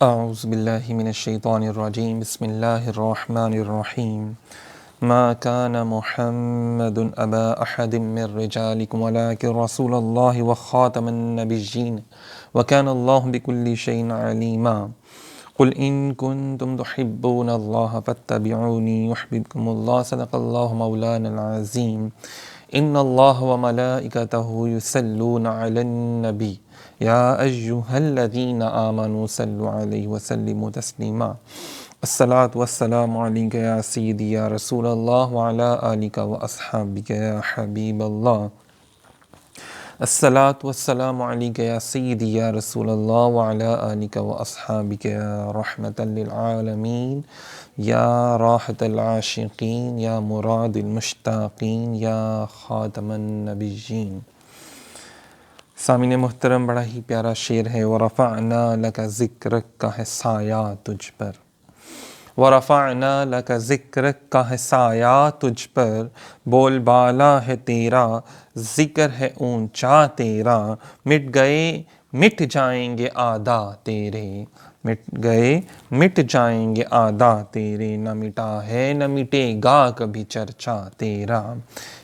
اعوذ باللہ من الشیطان الرجیم بسم اللہ الرحمن الرحیم ما كان محمد ابا احد من رجالکم ولكن رسول اللہ وخاتم النبیین وكان اللہ بكل شیء علیما قل ان کنتم تحبون اللہ فاتبعونی یحببکم اللہ صدق اللہ مولانا العظیم ان اللہ وملائکتہ یصلون علی النبی یا ایہا الذین آمنوا صلوا علیہ وسلموا تسلیما الصلاۃ والسلام علیک یا سیدی یا رسول اللہ وعلی آلک واصحابک یا حبیب اللہ الصلاۃ والسلام علیک یا سیدی یا رسول اللہ وعلی آلک واصحابک یا رحمۃ للعالمین یا راحت العاشقین یا مراد المشتاقین یا خاتم النبیین۔ سامعین محترم، بڑا ہی پیارا شعر ہے۔ وَرَفَعْنَا لَكَ ذِكْرَكَ کا ہے سایہ تجھ پر، وَرَفَعْنَا لَكَ ذِكْرَكَ کا ہے سایہ تجھ پر، بول بالا ہے تیرا ذکر ہے اونچا تیرا، مٹ جائیں گے اعداء تیرے، مٹ گئے مٹ جائیں گے اعداء تیرے، نہ مٹا ہے نہ مٹے گا کبھی چرچا تیرا،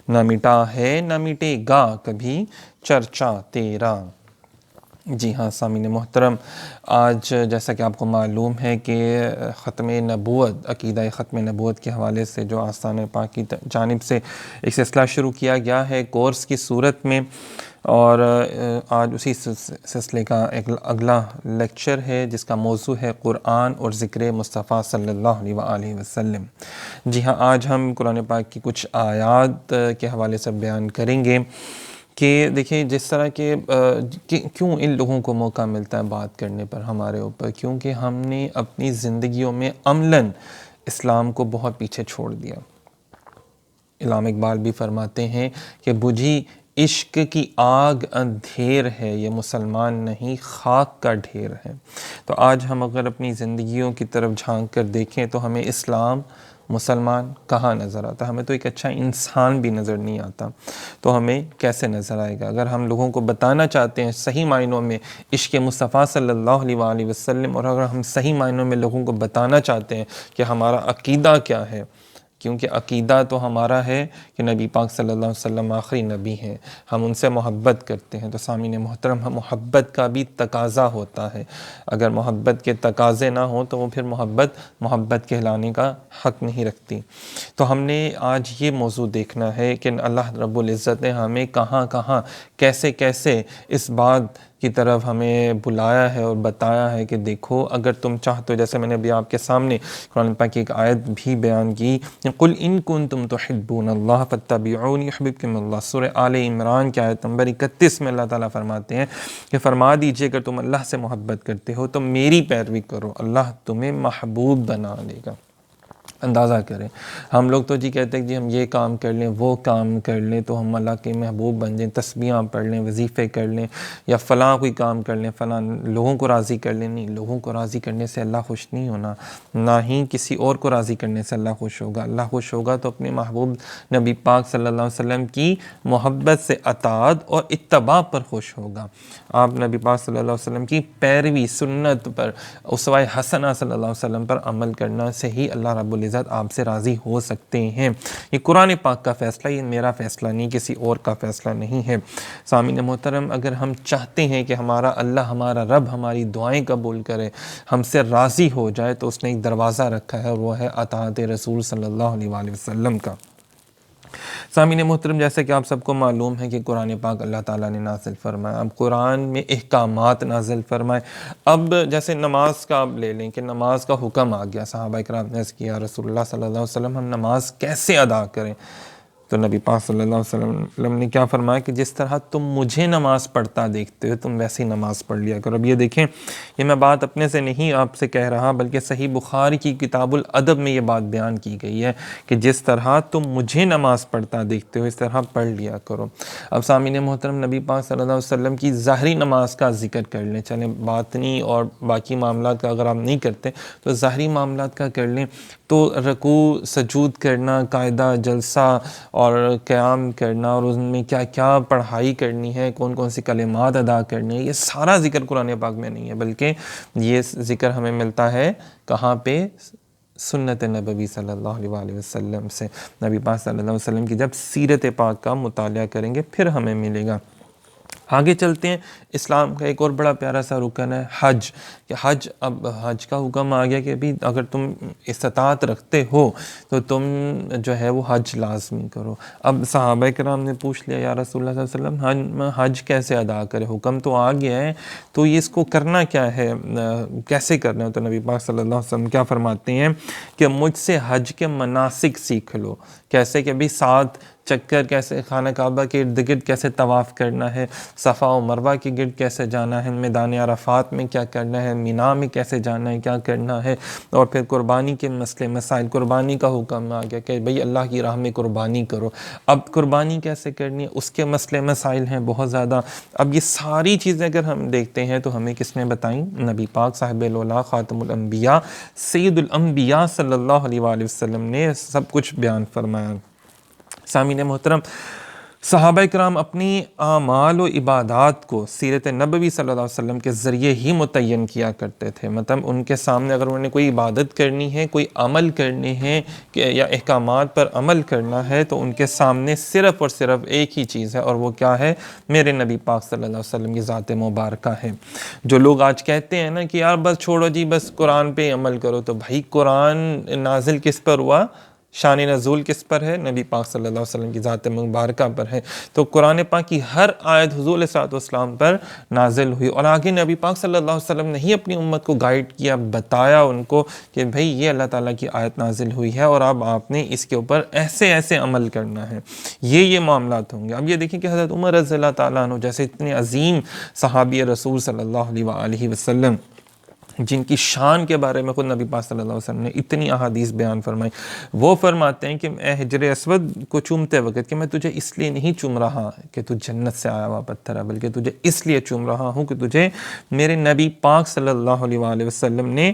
نہ مٹا ہے نہ مٹے گا کبھی چرچا تیرا۔ جی ہاں سامعین محترم، آج جیسا کہ آپ کو معلوم ہے کہ ختم نبوت، عقیدہ ختم نبوت کے حوالے سے جو آستانہ پاک کی جانب سے ایک سلسلہ شروع کیا گیا ہے کورس کی صورت میں، اور آج اسی سلسلے کا ایک اگلا لیکچر ہے جس کا موضوع ہے قرآن اور ذکر مصطفیٰ صلی اللہ علیہ وآلہ وسلم۔ جی ہاں، آج ہم قرآن پاک کی کچھ آیات کے حوالے سے بیان کریں گے کہ دیکھیں جس طرح کے کیوں ان لوگوں کو موقع ملتا ہے بات کرنے پر ہمارے اوپر، کیونکہ ہم نے اپنی زندگیوں میں عملاً اسلام کو بہت پیچھے چھوڑ دیا۔ علامہ اقبال بھی فرماتے ہیں کہ بجھی عشق کی آگ اندھیر ہے، یہ مسلمان نہیں خاک کا ڈھیر ہے۔ تو آج ہم اگر اپنی زندگیوں کی طرف جھانک کر دیکھیں تو ہمیں اسلام، مسلمان کہاں نظر آتا؟ ہمیں تو ایک اچھا انسان بھی نظر نہیں آتا، تو ہمیں کیسے نظر آئے گا؟ اگر ہم لوگوں کو بتانا چاہتے ہیں صحیح معنوں میں عشق مصطفیٰ صلی اللہ علیہ وآلہ وسلم، اور اگر ہم صحیح معنوں میں لوگوں کو بتانا چاہتے ہیں کہ ہمارا عقیدہ کیا ہے، کیونکہ عقیدہ تو ہمارا ہے کہ نبی پاک صلی اللہ علیہ وسلم آخری نبی ہیں، ہم ان سے محبت کرتے ہیں، تو سامعین محترم محبت کا بھی تقاضا ہوتا ہے۔ اگر محبت کے تقاضے نہ ہوں تو وہ پھر محبت کہلانے کا حق نہیں رکھتی۔ تو ہم نے آج یہ موضوع دیکھنا ہے کہ اللہ رب العزت نے ہمیں کہاں کہاں کیسے کیسے اس بات کی طرف ہمیں بلایا ہے اور بتایا ہے کہ دیکھو اگر تم چاہتے ہو، جیسے میں نے ابھی آپ کے سامنے قرآن پاک کی ایک آیت بھی بیان کی، قُلْ إِن كُنتُمْ تُحِبُّونَ اللَّهَ فَاتَّبِعُونِي يُحْبِبْكُمُ اللَّهُ، سورہ آل عمران کی آیت نمبر 31 میں اللہ تعالیٰ فرماتے ہیں کہ فرما دیجئے اگر تم اللہ سے محبت کرتے ہو تو میری پیروی کرو، اللہ تمہیں محبوب بنا لے گا۔ اندازہ کریں، ہم لوگ تو کہتے ہیں کہ ہم یہ کام کر لیں وہ کام کر لیں تو ہم اللہ کے محبوب بن جائیں، تسبیحاں پڑھ لیں، وظیفے کر لیں، یا فلاں کوئی کام کر لیں، فلاں لوگوں کو راضی کر لیں۔ نہیں، لوگوں کو راضی کرنے سے اللہ خوش نہیں ہونا، نہ ہی کسی اور کو راضی کرنے سے اللہ خوش ہوگا۔ اللہ خوش ہوگا تو اپنے محبوب نبی پاک صلی اللہ علیہ وسلم کی محبت سے اطاعت اور اتباع پر خوش ہوگا۔ آپ نبی پاک صلی اللہ علیہ وسلم کی پیروی، سنت پر، اسوہ حسنہ صلی اللہ علیہ وسلم پر عمل کرنا سے ہی اللہ رب العزت آپ سے راضی ہو سکتے ہیں۔ یہ قرآن پاک کا فیصلہ، یہ میرا فیصلہ نہیں، کسی اور کا فیصلہ نہیں ہے۔ سامعین محترم، اگر ہم چاہتے ہیں کہ ہمارا اللہ، ہمارا رب ہماری دعائیں قبول کرے، ہم سے راضی ہو جائے، تو اس نے ایک دروازہ رکھا ہے اور وہ ہے اطاعت رسول صلی اللہ علیہ وآلہ وسلم کا۔ سامعین محترم، جیسے کہ آپ سب کو معلوم ہے کہ قرآن پاک اللہ تعالیٰ نے نازل فرمایا، اب قرآن میں احکامات نازل فرمائے۔ اب جیسے نماز کا آپ لے لیں کہ نماز کا حکم آ گیا، صحابہ کرام نے عرض کیا رسول اللہ صلی اللہ علیہ وسلم ہم نماز کیسے ادا کریں؟ تو نبی پاک صلی اللہ علیہ وسلم نے کیا فرمایا کہ جس طرح تم مجھے نماز پڑھتا دیکھتے ہو تم ویسی نماز پڑھ لیا کرو۔ اب یہ دیکھیں، یہ میں بات اپنے سے نہیں آپ سے کہہ رہا، بلکہ صحیح بخاری کی کتاب الادب میں یہ بات بیان کی گئی ہے کہ جس طرح تم مجھے نماز پڑھتا دیکھتے ہو اس طرح پڑھ لیا کرو۔ اب سامعین محترم، نبی پاک صلی اللہ علیہ وسلم کی ظاہری نماز کا ذکر کر لیں، چلیں باطنی اور باقی معاملات کا اگر آپ نہیں کرتے تو ظاہری معاملات کا کر لیں۔ تو رکوع، سجود کرنا، قاعدہ جلسہ اور قیام کرنا اور ان میں کیا کیا پڑھائی کرنی ہے، کون کون سی کلمات ادا کرنے ہیں، یہ سارا ذکر قرآن پاک میں نہیں ہے، بلکہ یہ ذکر ہمیں ملتا ہے کہاں پہ؟ سنت نبوی صلی اللہ علیہ وآلہ وسلم سے۔ نبی پاک صلی اللہ علیہ وسلم کی جب سیرت پاک کا مطالعہ کریں گے پھر ہمیں ملے گا۔ آگے چلتے ہیں، اسلام کا ایک اور بڑا پیارا سا رکن ہے حج، کہ حج، اب حج کا حکم آ گیا کہ ابھی اگر تم استطاعت رکھتے ہو تو تم جو ہے وہ حج لازمی کرو۔ اب صحابہ کرام نے پوچھ لیا یا رسول اللہ صلی اللہ علیہ وسلم حج کیسے ادا کرے، حکم تو آ گیا ہے تو یہ اس کو کرنا کیا ہے، کیسے کرنا ہے؟ تو نبی پاک صلی اللہ علیہ وسلم کیا فرماتے ہیں کہ مجھ سے حج کے مناسک سیکھ لو۔ کیسے کہ ابھی 7 چکر کیسے خانہ کعبہ کے ارد گرد کیسے طواف کرنا ہے، صفا و مروہ کے گرد کیسے جانا ہے، میدان عرفات میں کیا کرنا ہے، مینا میں کیسے جانا ہے، کیا کرنا ہے، اور پھر قربانی کے مسئلے مسائل، قربانی کا حکم آ گیا کہ بھئی اللہ کی راہ میں قربانی کرو۔ اب قربانی کیسے کرنی ہے، اس کے مسئلے مسائل ہیں بہت زیادہ۔ اب یہ ساری چیزیں اگر ہم دیکھتے ہیں تو ہمیں کس نے بتائیں؟ نبی پاک صاحب الولا خاتم الانبیاء سید الانبیاء صلی اللہ علیہ وآلہ وسلم نے سب کچھ بیان فرمایا۔ سامعین محترم، صحابہ کرام اپنی اعمال و عبادات کو سیرت نبوی صلی اللہ علیہ وسلم کے ذریعے ہی متعین کیا کرتے تھے۔ مطلب ان کے سامنے اگر انہوں نے کوئی عبادت کرنی ہے، کوئی عمل کرنے ہیں یا احکامات پر عمل کرنا ہے تو ان کے سامنے صرف اور صرف ایک ہی چیز ہے، اور وہ کیا ہے؟ میرے نبی پاک صلی اللہ علیہ وسلم کی ذات مبارکہ ہے۔ جو لوگ آج کہتے ہیں نا کہ یار بس چھوڑو جی، بس قرآن پہ عمل کرو، تو بھائی قرآن نازل کس پر ہوا؟ شان نزول کس پر ہے؟ نبی پاک صلی اللہ علیہ وسلم کی ذات مبارکہ پر ہے۔ تو قرآن پاک کی ہر آیت حضور علیہ السلام پر نازل ہوئی، اور آگے نبی پاک صلی اللہ علیہ وسلم نے ہی اپنی امت کو گائیڈ کیا، بتایا ان کو کہ بھئی یہ اللہ تعالیٰ کی آیت نازل ہوئی ہے اور اب آپ نے اس کے اوپر ایسے ایسے عمل کرنا ہے، یہ معاملات ہوں گے۔ اب یہ دیکھیں کہ حضرت عمر رضی اللہ تعالیٰ عنہ جیسے اتنے عظیم صحابی رسول صلی اللہ علیہ وآلہ وسلم، جن کی شان کے بارے میں خود نبی پاک صلی اللہ علیہ وسلم نے اتنی احادیث بیان فرمائی، وہ فرماتے ہیں کہ اے حجر اسود کو چومتے وقت کہ میں تجھے اس لیے نہیں چوم رہا کہ تو جنت سے آیا ہوا پتھر ہے، بلکہ تجھے اس لیے چوم رہا ہوں کہ تجھے میرے نبی پاک صلی اللہ علیہ وآلہ وسلم نے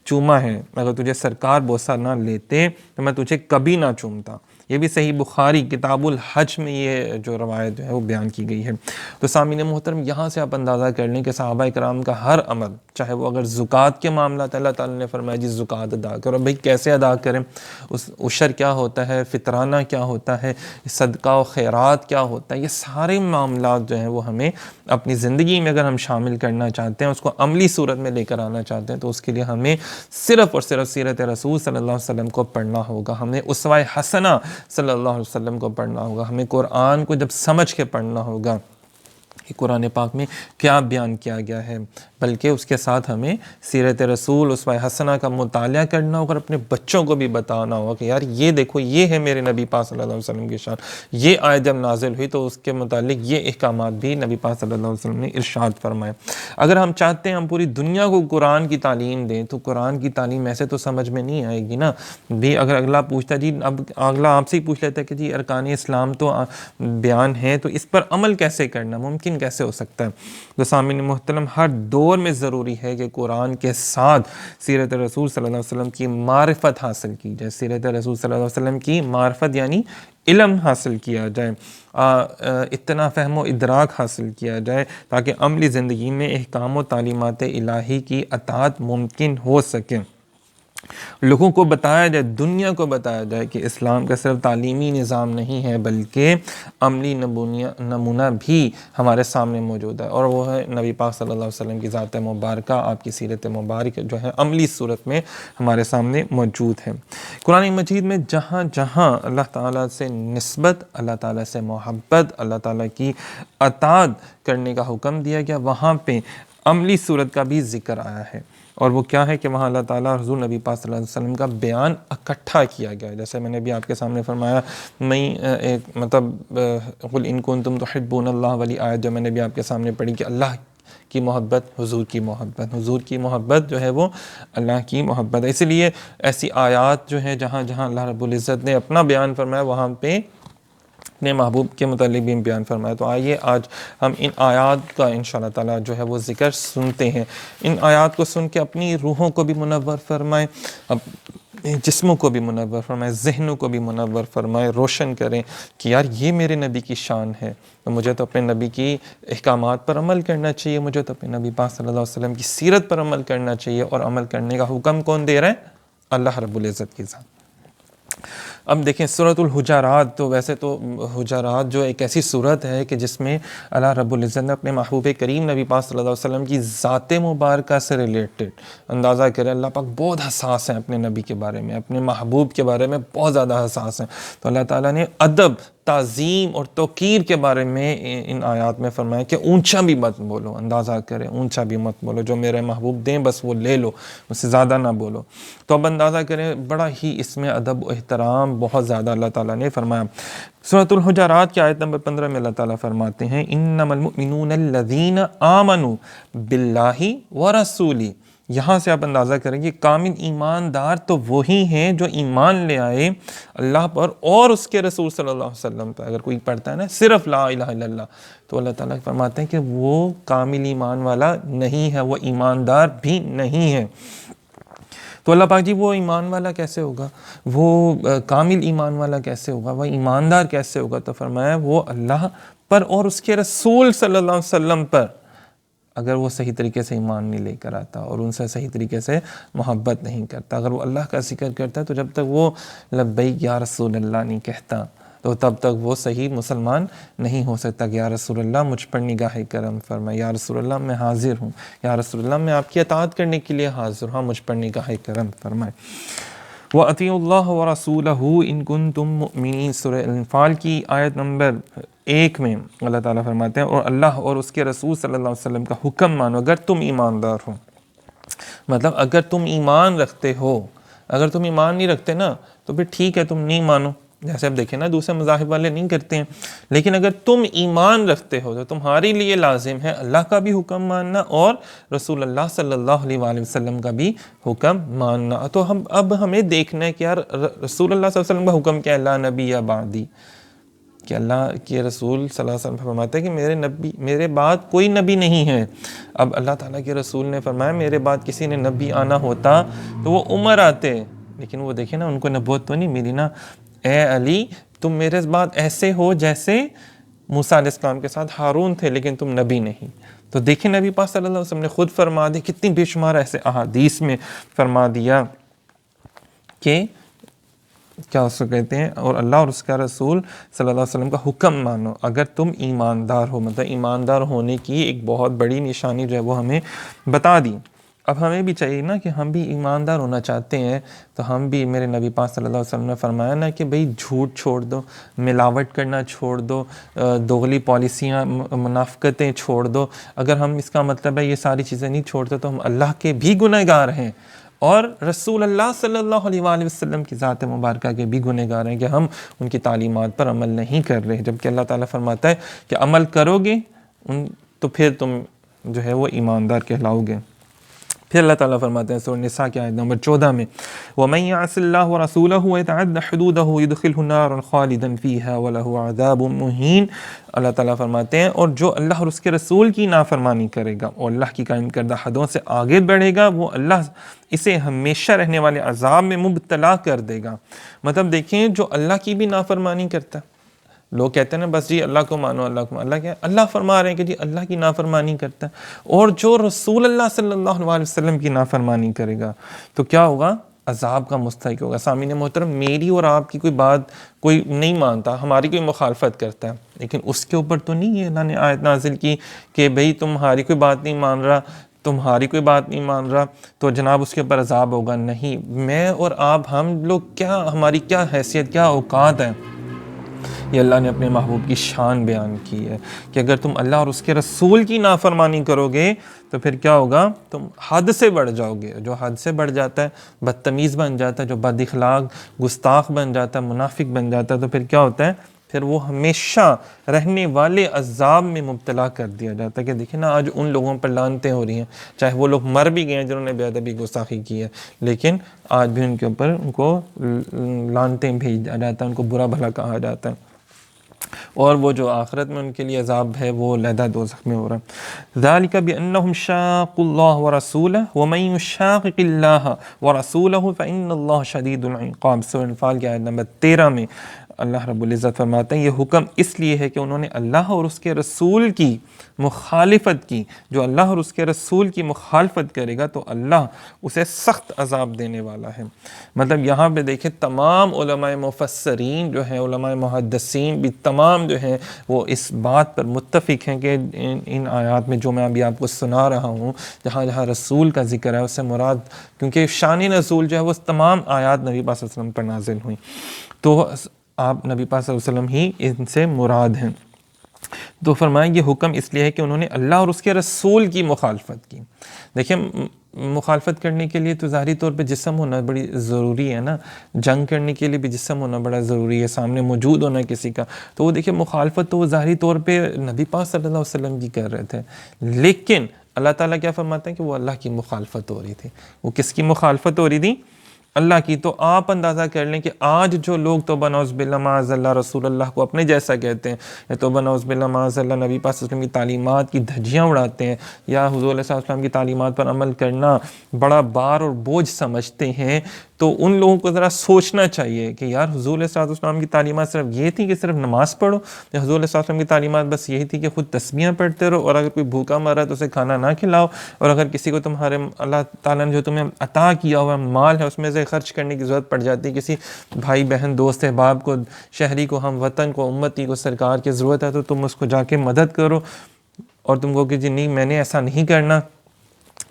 چوما ہے، اگر تجھے سرکار بوسہ نہ لیتے تو میں تجھے کبھی نہ چومتا۔ یہ بھی صحیح بخاری کتاب الحج میں یہ جو روایت ہے وہ بیان کی گئی ہے۔ تو سامعین محترم، یہاں سے آپ اندازہ کر لیں کہ صحابہ کرام کا ہر عمل، چاہے وہ اگر زکوٰۃ کے معاملات اللہ تعالیٰ نے فرمایا جی زکوٰۃ ادا کرو، بھئی کیسے ادا کریں، اس عشر کیا ہوتا ہے، فطرانہ کیا ہوتا ہے، صدقہ و خیرات کیا ہوتا ہے، یہ سارے معاملات جو ہیں وہ ہمیں اپنی زندگی میں اگر ہم شامل کرنا چاہتے ہیں، اس کو عملی صورت میں لے کر آنا چاہتے ہیں، تو اس کے لیے ہمیں صرف اور صرف سیرت رسول صلی اللہ علیہ وسلم کو پڑھنا ہوگا، ہمیں اسوہ حسنہ صلی اللہ علیہ وسلم کو پڑھنا ہوگا، ہمیں قرآن کو جب سمجھ کے پڑھنا ہوگا کہ قرآن پاک میں کیا بیان کیا گیا ہے، بلکہ اس کے ساتھ ہمیں سیرت رسول اسوہ حسنہ کا مطالعہ کرنا ہوگا، اور اپنے بچوں کو بھی بتانا ہوگا کہ یار یہ دیکھو یہ ہے میرے نبی پاک صلی اللہ علیہ وسلم کی شان، یہ آیت جب نازل ہوئی تو اس کے متعلق یہ احکامات بھی نبی پاک صلی اللہ علیہ وسلم نے ارشاد فرمائے۔ اگر ہم چاہتے ہیں ہم پوری دنیا کو قرآن کی تعلیم دیں تو قرآن کی تعلیم ایسے تو سمجھ میں نہیں آئے گی نا۔ بھی اگر اگلا پوچھتا جی، اب اگلا آپ سے ہی پوچھ لیتا ہے کہ جی ارکان اسلام تو بیان ہے، تو اس پر عمل کیسے کرنا ممکن کیسے ہو سکتا ہے؟ تو سامعین محترم، ہر دور میں ضروری ہے کہ قرآن کے ساتھ سیرت رسول صلی اللہ علیہ وسلم کی معرفت حاصل کی جائے۔ سیرت رسول صلی اللہ علیہ وسلم کی معرفت یعنی علم حاصل کیا جائے، اتنا فہم و ادراک حاصل کیا جائے تاکہ عملی زندگی میں احکام و تعلیمات الہی کی اطاعت ممکن ہو سکے۔ لوگوں کو بتایا جائے، دنیا کو بتایا جائے کہ اسلام کا صرف تعلیمی نظام نہیں ہے بلکہ عملی نمونہ بھی ہمارے سامنے موجود ہے، اور وہ ہے نبی پاک صلی اللہ علیہ وسلم کی ذات مبارکہ، آپ کی سیرت مبارک جو ہے عملی صورت میں ہمارے سامنے موجود ہے۔ قرآن مجید میں جہاں جہاں اللہ تعالیٰ سے نسبت، اللہ تعالیٰ سے محبت، اللہ تعالیٰ کی اطاعت کرنے کا حکم دیا گیا، وہاں پہ عملی صورت کا بھی ذکر آیا ہے، اور وہ کیا ہے کہ وہاں اللہ تعالیٰ حضور نبی پاک صلی اللہ علیہ وسلم کا بیان اکٹھا کیا گیا ہے۔ جیسے میں نے بھی آپ کے سامنے فرمایا، میں ایک مطلب قل ان کنتم تحبون اللہ والی آیت جو میں نے بھی آپ کے سامنے پڑھی کہ اللہ کی محبت، حضور کی محبت، حضور کی محبت جو ہے وہ اللہ کی محبت ہے۔ اس لیے ایسی آیات جو ہیں جہاں جہاں اللہ رب العزت نے اپنا بیان فرمایا وہاں پہ اپنے محبوب کے متعلق بھی بیان فرمایا۔ تو آئیے آج ہم ان آیات کا انشاءاللہ تعالیٰ جو ہے وہ ذکر سنتے ہیں، ان آیات کو سن کے اپنی روحوں کو بھی منور فرمائیں، اب جسموں کو بھی منور فرمائے، ذہنوں کو بھی منور فرمائے، روشن کریں کہ یار یہ میرے نبی کی شان ہے، تو مجھے تو اپنے نبی کی احکامات پر عمل کرنا چاہیے، مجھے تو اپنے نبی پاک صلی اللہ علیہ وسلم کی سیرت پر عمل کرنا چاہیے، اور عمل کرنے کا حکم کون دے رہا ہے؟ اللہ رب العزت کی ذات۔ اب دیکھیں سورۃ الحجرات، تو ویسے تو حجرات جو ایک ایسی صورت ہے کہ جس میں اللہ رب العزت نے اپنے محبوب کریم نبی پاک صلی اللہ علیہ وسلم کی ذات مبارکہ سے ریلیٹڈ اندازہ کرے، اللہ پاک بہت حساس ہیں اپنے نبی کے بارے میں، اپنے محبوب کے بارے میں بہت زیادہ حساس ہیں، تو اللہ تعالیٰ نے ادب، تعظیم اور توقیر کے بارے میں ان آیات میں فرمایا کہ اونچا بھی مت بولو، اندازہ کرے اونچا بھی مت بولو، جو میرے محبوب دیں بس وہ لے لو، اس سے زیادہ نہ بولو۔ تو اب اندازہ کریں بڑا ہی اس میں ادب و احترام بہت زیادہ اللہ تعالیٰ نے فرمایا۔ سورۃ الحجرات کی آیت نمبر 15 میں اللہ تعالیٰ فرماتے ہیں انما المؤمنون الذین آمنوا باللہ ورسولہ، یہاں سے آپ اندازہ کریں کہ کامل ایماندار تو وہی ہیں جو ایمان لے آئے اللہ پر اور اس کے رسول صلی اللہ علیہ وسلم پر۔ اگر کوئی پڑھتا ہے نا صرف لا الہ الا اللہ، تو اللہ تعالیٰ فرماتے ہیں کہ وہ کامل ایمان والا نہیں ہے، وہ ایماندار بھی نہیں ہے۔ تو اللہ پاک جی وہ ایمان والا کیسے ہوگا، وہ کامل ایمان والا کیسے ہوگا، وہ ایماندار کیسے ہوگا؟ تو فرمایا وہ اللہ پر اور اس کے رسول صلی اللہ علیہ وسلم پر اگر وہ صحیح طریقے سے ایمان نہیں لے کر آتا اور ان سے صحیح طریقے سے محبت نہیں کرتا، اگر وہ اللہ کا ذکر کرتا ہے تو جب تک وہ لبیک یا رسول اللہ نہیں کہتا تو تب تک وہ صحیح مسلمان نہیں ہو سکتا کہ یا رسول اللہ مجھ پر نگاہ کرم فرمائے، یا رسول اللہ میں حاضر ہوں، یا رسول اللہ میں آپ کی اطاعت کرنے کے لیے حاضر ہوں، مجھ پر نگاہ کرم فرمائے۔ وَأَطِيعُوا اللَّهَ وَرَسُولَهُ إِن كُنتُم مُؤْمِنِينَ سورہ انفال کی آیت نمبر 1 میں اللہ تعالیٰ فرماتے ہیں اور اللہ اور اس کے رسول صلی اللہ علیہ وسلم کا حکم مانو اگر تم ایماندار ہو، مطلب اگر تم ایمان رکھتے ہو، اگر تم ایمان نہیں رکھتے نا تو پھر ٹھیک ہے تم نہیں مانو، جیسے اب دیکھیں نا دوسرے مذاہب والے نہیں کرتے ہیں، لیکن اگر تم ایمان رکھتے ہو تو تمہارے لیے لازم ہے اللہ کا بھی حکم ماننا اور رسول اللہ صلی اللہ علیہ وآلہ وسلم کا بھی حکم ماننا۔ تو اب ہمیں دیکھنا ہے کہ یار رسول اللہ صلی اللہ علیہ وسلم کا حکم کیا ہے، لا نبی یا بعدی، کہ اللہ کے رسول صلی اللہ علیہ وسلم فرماتے ہیں کہ میرے بعد کوئی نبی نہیں ہے۔ اب اللہ تعالیٰ کے رسول نے فرمایا میرے بعد کسی نے نبی آنا ہوتا تو وہ عمر آتے، لیکن وہ دیکھیں نا ان کو نبوت تو نہیں ملی نا، اے علی تم میرے بعد ایسے ہو جیسے موسیٰ علیہ السلام کے ساتھ ہارون تھے، لیکن تم نبی نہیں۔ تو دیکھیں نبی پاک صلی اللہ علیہ وسلم نے خود فرما دی، کتنی بے شمار ایسے احادیث میں فرما دیا کہ کیا اس کو کہتے ہیں، اور اللہ اور اس کا رسول صلی اللہ علیہ وسلم کا حکم مانو اگر تم ایماندار ہو، مطلب ایماندار ہونے کی ایک بہت بڑی نشانی جو ہے وہ ہمیں بتا دی۔ اب ہمیں بھی چاہیے نا کہ ہم بھی ایماندار ہونا چاہتے ہیں تو ہم بھی، میرے نبی پاک صلی اللہ علیہ وسلم نے فرمایا نا کہ بھئی جھوٹ چھوڑ دو، ملاوٹ کرنا چھوڑ دو، دوغلی پالیسیاں منافقتیں چھوڑ دو۔ اگر ہم اس کا مطلب ہے یہ ساری چیزیں نہیں چھوڑتے تو ہم اللہ کے بھی گنہگار ہیں اور رسول اللہ صلی اللہ علیہ وآلہ وسلم کی ذات مبارکہ کے بھی گنہگار ہیں کہ ہم ان کی تعلیمات پر عمل نہیں کر رہے، جبکہ اللہ تعالیٰ فرماتا ہے کہ عمل کرو گے تو پھر تم جو ہے وہ ایماندار کہلاؤ گے۔ پھر اللہ تعالیٰ فرماتے ہیں سورہ نساء کی آیت نمبر 14 میں وَمَن يَعْصِ اللَّهَ وَرَسُولَهُ وَيَتَعَدَّ حُدُودَهُ يُدْخِلْهُ نَارًا خَالِدًا فِيهَا وَلَهُ عَذَابٌ مُهِينٌ۔ اللہ تعالیٰ فرماتے ہیں اور جو اللہ اور اس کے رسول کی نافرمانی کرے گا اور اللہ کی قائم کردہ حدوں سے آگے بڑھے گا، وہ اللہ اسے ہمیشہ رہنے والے عذاب میں مبتلا کر دے گا۔ مطلب دیکھیں جو اللہ کی بھی نافرمانی کرتا ہے، لوگ کہتے ہیں نا بس جی اللہ کو مانو، اللہ کو مانو، اللہ کیا ہے؟ اللہ فرما رہے ہیں کہ جی اللہ کی نافرمانی کرتا ہے، اور جو رسول اللہ صلی اللہ علیہ وسلم کی نافرمانی کرے گا تو کیا ہوگا؟ عذاب کا مستحق ہوگا۔ سامعین محترم، میری اور آپ کی کوئی بات کوئی نہیں مانتا، ہماری کوئی مخالفت کرتا ہے، لیکن اس کے اوپر تو نہیں ہے اللہ نے آیت نازل کی کہ بھئی تمہاری کوئی بات نہیں مان رہا، تمہاری کوئی بات نہیں مان رہا تو جناب اس کے اوپر عذاب ہوگا۔ نہیں، میں اور آپ ہم لوگ کیا، ہماری کیا حیثیت، کیا اوقات ہے؟ یہ اللہ نے اپنے محبوب کی شان بیان کی ہے کہ اگر تم اللہ اور اس کے رسول کی نافرمانی کرو گے تو پھر کیا ہوگا؟ تم حد سے بڑھ جاؤ گے۔ جو حد سے بڑھ جاتا ہے بدتمیز بن جاتا ہے، جو بد اخلاق گستاخ بن جاتا ہے، منافق بن جاتا ہے، تو پھر کیا ہوتا ہے؟ پھر وہ ہمیشہ رہنے والے عذاب میں مبتلا کر دیا جاتا ہے۔ کہ دیکھیں نا آج ان لوگوں پر لعنتیں ہو رہی ہیں، چاہے وہ لوگ مر بھی گئے ہیں جنہوں نے بے ادبی گستاخی کی ہے، لیکن آج بھی ان کے اوپر ان کو لعنتیں بھیجا جاتا ہے، ان کو برا بھلا کہا جاتا ہے۔ اور وہ جو آخرت میں ان کے لیے عذاب ہے وہ علیحدہ دوزخ میں ہو رہا ہے۔ ذَلِكَ بِأَنَّهُمْ شَاقُّوا اللَّهَ وَرَسُولَهُ وَمَن يُشَاقِقِ اللَّهَ وَرَسُولَهُ فَإِنَّ اللَّهَ شَدِيدُ الْعِقَابِ۔ سورہ انفال کی آیت نمبر 13 میں اللہ رب العزت فرماتے ہیں یہ حکم اس لیے ہے کہ انہوں نے اللہ اور اس کے رسول کی مخالفت کی۔ جو اللہ اور اس کے رسول کی مخالفت کرے گا تو اللہ اسے سخت عذاب دینے والا ہے۔ مطلب یہاں پہ دیکھیں تمام علماء مفسرین جو ہیں، علماء محدثین بھی تمام جو ہیں وہ اس بات پر متفق ہیں کہ ان آیات میں جو میں ابھی آپ کو سنا رہا ہوں، جہاں جہاں رسول کا ذکر ہے اس سے مراد، کیونکہ شان رسول جو ہے وہ تمام آیات نبی پاک صلی اللہ علیہ وسلم پر نازل ہوئیں، تو آپ نبی پاک صلی اللہ علیہ وسلم ہی ان سے مراد ہیں۔ تو فرمائیں یہ حکم اس لیے ہے کہ انہوں نے اللہ اور اس کے رسول کی مخالفت کی۔ دیکھیں مخالفت کرنے کے لیے تو ظاہری طور پہ جسم ہونا بڑی ضروری ہے نا، جنگ کرنے کے لیے بھی جسم ہونا بڑا ضروری ہے، سامنے موجود ہونا کسی کا۔ تو وہ دیکھیں مخالفت تو وہ ظاہری طور پہ نبی پاک صلی اللہ علیہ وسلم کی کر رہے تھے، لیکن اللہ تعالیٰ کیا فرماتے ہیں کہ وہ اللہ کی مخالفت ہو رہی تھی۔ وہ کس کی مخالفت ہو رہی تھی؟ اللہ کی۔ تو آپ اندازہ کر لیں کہ آج جو لوگ توبہ نعوذ باللہ معاذ اللہ رسول اللہ کو اپنے جیسا کہتے ہیں، یا توبہ نعوذ باللہ معاذ اللہ نبی پاک صلی اللہ علیہ وسلم کی تعلیمات کی دھجیاں اڑاتے ہیں، یا حضور علیہ السلام کی تعلیمات پر عمل کرنا بڑا بار اور بوجھ سمجھتے ہیں، تو ان لوگوں کو ذرا سوچنا چاہیے کہ یار حضور علیہ السلام کی تعلیمات صرف یہ تھی کہ صرف نماز پڑھو، یا حضور علیہ السلام کی تعلیمات بس یہی تھی کہ خود تسبیحاں پڑھتے رہو، اور اگر کوئی بھوکا مرا تو اسے کھانا نہ کھلاؤ، اور اگر کسی کو تمہارے اللہ تعالیٰ نے جو تمہیں عطا کیا ہوا مال ہے اس میں سے خرچ کرنے کی ضرورت پڑ جاتی ہے، کسی بھائی بہن دوست احباب کو، شہری کو، ہم وطن کو، امتی کو، سرکار کی ضرورت ہے تو تم اس کو جا کے مدد کرو، اور تم کو کہ جی نہیں میں نے ایسا نہیں کرنا۔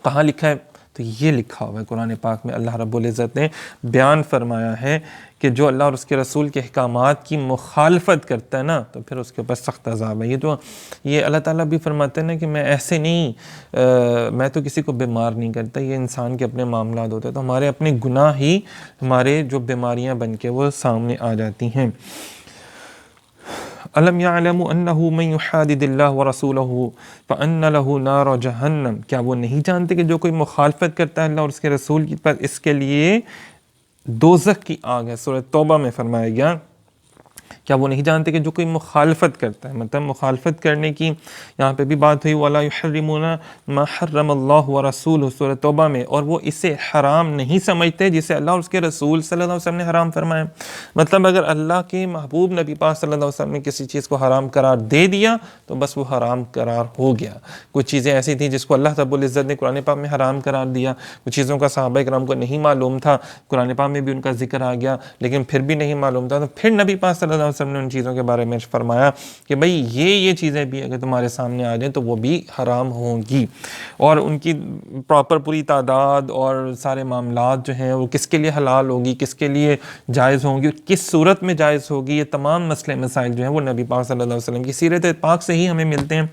کہاں لکھا ہے؟ تو یہ لکھا ہوا ہے قرآن پاک میں۔ اللہ رب العزت نے بیان فرمایا ہے کہ جو اللہ اور اس کے رسول کے احکامات کی مخالفت کرتا ہے نا تو پھر اس کے اوپر سخت عذاب ہے۔ یہ اللہ تعالیٰ بھی فرماتے ہیں نا کہ میں ایسے نہیں، میں تو کسی کو بیمار نہیں کرتا، یہ انسان کے اپنے معاملات ہوتے ہیں، تو ہمارے اپنے گناہ ہی ہمارے جو بیماریاں بن کے وہ سامنے آ جاتی ہیں۔ الم یعلموا انہ من یحادد اللہ ورسولہ فان لہ نار جہنم۔ کیا وہ نہیں جانتے کہ جو کوئی مخالفت کرتا ہے اللہ اور اس کے رسول کی، پر اس کے لیے دوزخ کی آگ ہے۔ سورہ توبہ میں فرمایا گیا، کیا وہ نہیں جانتے کہ جو کوئی مخالفت کرتا ہے، مطلب مخالفت کرنے کی یہاں پہ بھی بات ہوئی، وَلَا يُحَرِّمُونَ مَا حَرَّمَ اللَّهُ وَرَسُولُهُ سورہ توبہ میں، اور وہ اسے حرام نہیں سمجھتے جسے اللہ اور اس کے رسول صلی اللہ علیہ وسلم نے حرام فرمایا۔ مطلب اگر اللہ کے محبوب نبی پاک صلی اللہ علیہ وسلم نے کسی چیز کو حرام قرار دے دیا تو بس وہ حرام قرار ہو گیا۔ کچھ چیزیں ایسی تھیں جس کو اللہ رب العزت نے قرآن پاک میں حرام قرار دیا، کچھ چیزوں کا صحابہ کرام کو نہیں معلوم تھا، قرآن پاک میں بھی ان کا ذکر آ گیا، لیکن پھر بھی نہیں معلوم تھا، تو پھر نبی پاک صلی اللہ علیہ وسلم نے ان چیزوں کے بارے میں فرمایا کہ بھئی یہ چیزیں بھی اگر تمہارے سامنے آ جائیں تو وہ بھی حرام ہوں گی، اور ان کی پراپر پوری تعداد اور سارے معاملات جو ہیں وہ کس کے لیے حلال ہوگی، کس کے لیے جائز ہوں گی، کس صورت میں جائز ہوگی، یہ تمام مسئلے مسائل جو ہیں وہ نبی پاک صلی اللہ علیہ وسلم کی سیرت پاک سے ہی ہمیں ملتے ہیں۔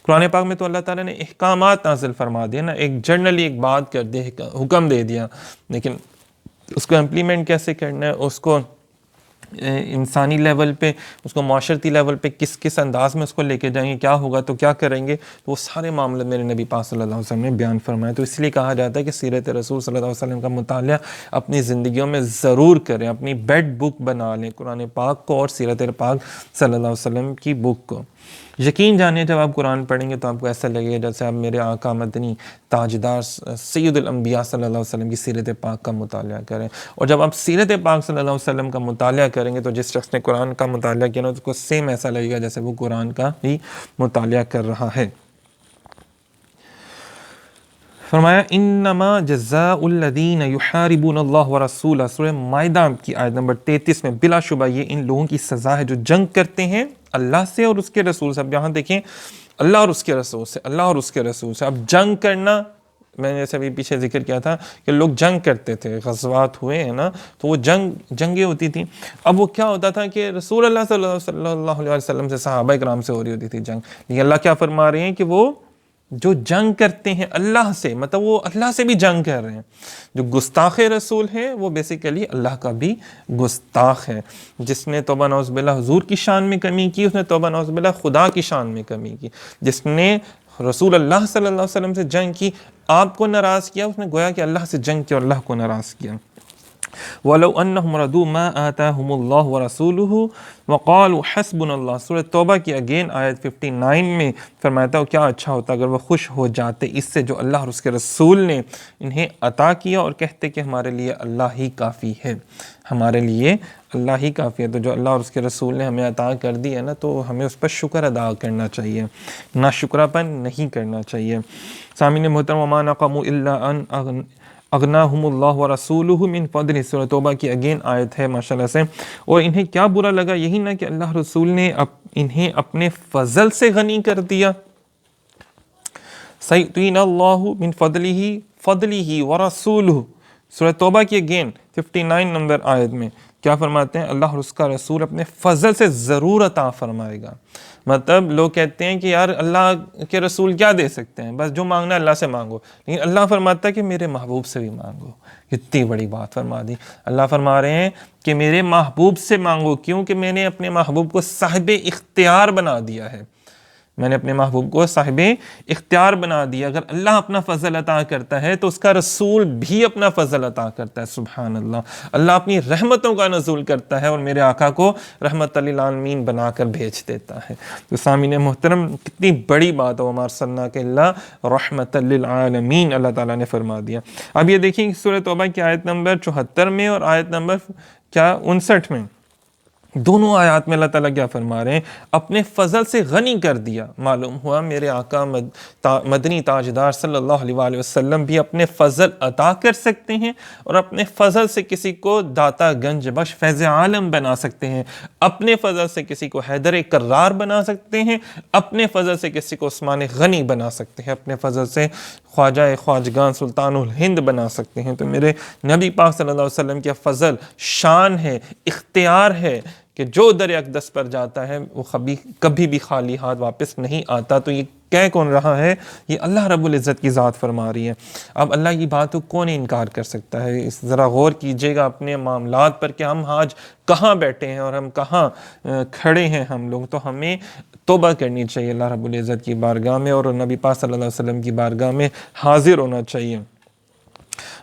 قرآن پاک میں تو اللہ تعالیٰ نے احکامات نازل فرما دیا نا، ایک جنرلی ایک بات کر دے، حکم دے دیا، لیکن اس کو امپلیمنٹ کیسے کرنا ہے، اس کو انسانی لیول پہ، اس کو معاشرتی لیول پہ کس انداز میں اس کو لے کے جائیں گے، کیا ہوگا تو کیا کریں گے، تو وہ سارے معاملے میرے نبی پاک صلی اللہ علیہ وسلم نے بیان فرمایا۔ تو اس لیے کہا جاتا ہے کہ سیرت رسول صلی اللہ علیہ وسلم کا مطالعہ اپنی زندگیوں میں ضرور کریں، اپنی بیڈ بک بنا لیں قرآن پاک کو اور سیرت پاک صلی اللہ علیہ وسلم کی بک کو۔ یقین جانیے جب آپ قرآن پڑھیں گے تو آپ کو ایسا لگے گا جیسے آپ میرے آقا مدنی تاجدار سید الانبیاء صلی اللہ علیہ وسلم کی سیرت پاک کا مطالعہ کریں، اور جب آپ سیرت پاک صلی اللہ علیہ وسلم کا مطالعہ کریں گے تو جس شخص نے قرآن کا مطالعہ کیا نا اس کو سیم ایسا لگے گا جیسے وہ قرآن کا ہی مطالعہ کر رہا ہے۔ فرمایا انما جزاء الذین یحاربون اللہ ورسولہ، سورہ مائدہ کی آیت نمبر 33 میں، بلا شبہ یہ ان لوگوں کی سزا ہے جو جنگ کرتے ہیں اللہ سے اور اس کے رسول سے۔ اب یہاں دیکھیں اللہ اور اس کے رسول سے، اللہ اور اس کے رسول سے، اب جنگ کرنا، میں نے جیسے ابھی پیچھے ذکر کیا تھا کہ لوگ جنگ کرتے تھے، غزوات ہوئے ہیں نا، تو وہ جنگیں ہوتی تھیں۔ اب وہ کیا ہوتا تھا کہ رسول اللہ صلی اللہ علیہ وسلم سے، صحابہ کرام سے ہو رہی ہوتی تھی جنگ، لیکن اللہ کیا فرما رہے ہیں کہ وہ جو جنگ کرتے ہیں اللہ سے، مطلب وہ اللہ سے بھی جنگ کر رہے ہیں۔ جو گستاخ رسول ہے وہ بیسیکلی اللہ کا بھی گستاخ ہے۔ جس نے توبہ نعوذ باللہ حضور کی شان میں کمی کی، اس نے توبہ نعوذ باللہ خدا کی شان میں کمی کی۔ جس نے رسول اللہ صلی اللہ علیہ وسلم سے جنگ کی، آپ کو ناراض کیا، اس نے گویا کہ اللہ سے جنگ کی اور اللہ کو ناراض کیا۔ وَلَوْ أَنَّهُمْ رَضُوا مَا آتَاهُمُ اللَّهُ وَرَسُولُهُ وَقَالُوا حَسْبُنَا اللَّهُ۔ سورۃ توبہ کی اگین آیت 59 میں فرماتا ہے کیا اچھا ہوتا اگر وہ خوش ہو جاتے اس سے جو اللہ اور اس کے رسول نے انہیں عطا کیا، اور کہتے کہ ہمارے لیے اللہ ہی کافی ہے، ہمارے لیے اللہ ہی کافی ہے۔ تو جو اللہ اور اس کے رسول نے ہمیں عطا کر دی ہے نا، تو ہمیں اس پر شکر ادا کرنا چاہیے، ناشکراپن نہیں کرنا چاہیے۔ سامعین محترم، وَمَا نَقَمُوا إِلَّا أَنْ اغناہم اللہ ورسولہ من فضلہ، سورۃ توبہ کی اگین آیت ہے ماشاءاللہ سے۔ اور انہیں کیا برا لگا، یہی نہ کہ اللہ رسول نے انہیں اپنے فضل سے غنی کر دیا۔ سیؤتینا اللہ من فضلہ ورسولہ، سورۃ توبہ کی اگین 59 نمبر آیت میں کیا فرماتے ہیں، اللہ اور اس کا رسول اپنے فضل سے ضرور عطا فرمائے گا۔ مطلب لوگ کہتے ہیں کہ یار اللہ کے رسول کیا دے سکتے ہیں، بس جو مانگنا اللہ سے مانگو، لیکن اللہ فرماتا ہے کہ میرے محبوب سے بھی مانگو۔ کتنی بڑی بات فرما دی، اللہ فرما رہے ہیں کہ میرے محبوب سے مانگو، کیونکہ میں نے اپنے محبوب کو صاحب اختیار بنا دیا ہے، میں نے اپنے محبوب کو صاحب اختیار بنا دیا۔ اگر اللہ اپنا فضل عطا کرتا ہے تو اس کا رسول بھی اپنا فضل عطا کرتا ہے، سبحان اللہ۔ اللہ اپنی رحمتوں کا نزول کرتا ہے اور میرے آقا کو رحمت للعالمین بنا کر بھیج دیتا ہے۔ تو سامعین محترم، کتنی بڑی بات ہے، وَمَا أَرْسَلْنَاكَ إِلَّا رَحْمَةً لِلْعَالَمِينَ، اللہ تعالیٰ نے فرما دیا۔ اب یہ دیکھیں سورۃ توبہ کی آیت نمبر 74 میں اور آیت نمبر 59 میں، دونوں آیات میں اللہ تعالیٰ کیا فرما رہے ہیں، اپنے فضل سے غنی کر دیا۔ معلوم ہوا میرے آقا مدنی تاجدار صلی اللہ علیہ وآلہ وسلم بھی اپنے فضل عطا کر سکتے ہیں، اور اپنے فضل سے کسی کو داتا گنج بخش فیض عالم بنا سکتے ہیں، اپنے فضل سے کسی کو حیدر کرار بنا سکتے ہیں، اپنے فضل سے کسی کو عثمان غنی بنا سکتے ہیں، اپنے فضل سے خواجہ خواجگان سلطان الہند بنا سکتے ہیں۔ تو میرے نبی پاک صلی اللہ علیہ وسلم کے فضل شان ہے، اختیار ہے کہ جو در اقدس پر جاتا ہے وہ کبھی بھی خالی ہاتھ واپس نہیں آتا۔ تو یہ کہہ کون رہا ہے، یہ اللہ رب العزت کی ذات فرما رہی ہے۔ اب اللہ کی بات کو کون انکار کر سکتا ہے؟ اس ذرا غور کیجئے گا اپنے معاملات پر کہ ہم آج کہاں بیٹھے ہیں اور ہم کہاں کھڑے ہیں ہم لوگ۔ تو ہمیں توبہ کرنی چاہیے اللہ رب العزت کی بارگاہ میں، اور نبی پاک صلی اللہ علیہ وسلم کی بارگاہ میں حاضر ہونا چاہیے۔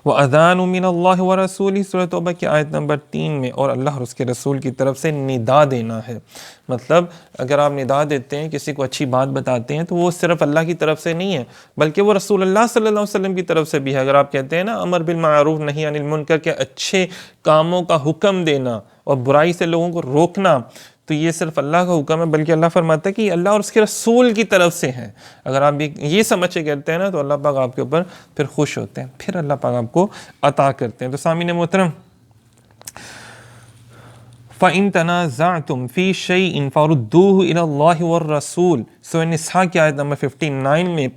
وَأَذَانٌ مِّنَ اللَّهِ وَرَسُولِهِ، سورۃ توبہ کی آیت نمبر 3 میں، اور اللہ اور اس کے رسول کی طرف سے ندا دینا ہے۔ مطلب اگر آپ ندا دیتے ہیں، کسی کو اچھی بات بتاتے ہیں، تو وہ صرف اللہ کی طرف سے نہیں ہے بلکہ وہ رسول اللہ صلی اللہ علیہ وسلم کی طرف سے بھی ہے۔ اگر آپ کہتے ہیں نا امر بالمعروف نہی عن المنکر، کہ اچھے کاموں کا حکم دینا اور برائی سے لوگوں کو روکنا، تو یہ صرف اللہ کا حکم ہے، بلکہ اللہ فرماتا ہے کہ یہ اللہ اور اس کے رسول کی طرف سے ہے۔ اگر آپ یہ سمجھ کے کرتے ہیں نا، تو اللہ پاک آپ کے اوپر پھر خوش ہوتے ہیں، پھر اللہ پاک آپ کو عطا کرتے ہیں۔ تو سامعین محترم، فَإِن تَنَازَعْتُمْ فِي شَيْءٍ فَرُدُّوهُ إِلَى اللَّهِ وَالرَّسُولِ، سورۃ نساء کی آیت نمبر 59 میں،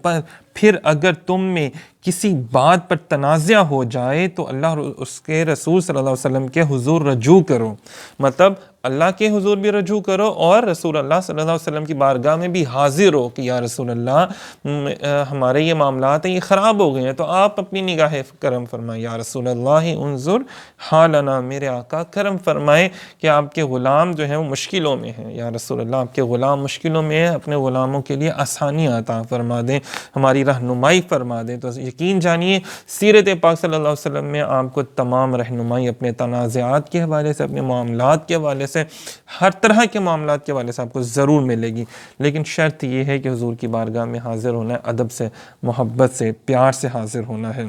پھر اگر تم میں کسی بات پر تنازع ہو جائے تو اللہ اور اس کے رسول صلی اللہ علیہ وسلم کے حضور رجوع کرو۔ مطلب اللہ کے حضور بھی رجوع کرو، اور رسول اللہ صلی اللہ علیہ وسلم کی بارگاہ میں بھی حاضر ہو کہ یا رسول اللہ ہمارے یہ معاملات ہیں، یہ خراب ہو گئے ہیں، تو آپ اپنی نگاہ کرم فرمائیں۔ یا رسول اللہ انظر حالنا، میرے آقا کرم فرمائے کہ آپ کے غلام جو ہیں وہ مشکلوں میں ہیں۔ یا رسول اللہ آپ کے غلام مشکلوں میں ہیں، اپنے غلاموں کے لیے آسانیاں عطا فرما دیں، ہماری رہنمائی فرما دیں۔ تو یقین جانیے سیرت پاک صلی اللہ علیہ وسلم میں آپ کو تمام رہنمائی اپنے تنازعات کے حوالے سے، اپنے معاملات کے حوالے سے، ہر طرح کے معاملات کے حوالے سے آپ کو ضرور ملے گی، لیکن شرط یہ ہے کہ حضور کی بارگاہ میں حاضر ہونا ہے، ادب سے، محبت سے، پیار سے حاضر ہونا ہے۔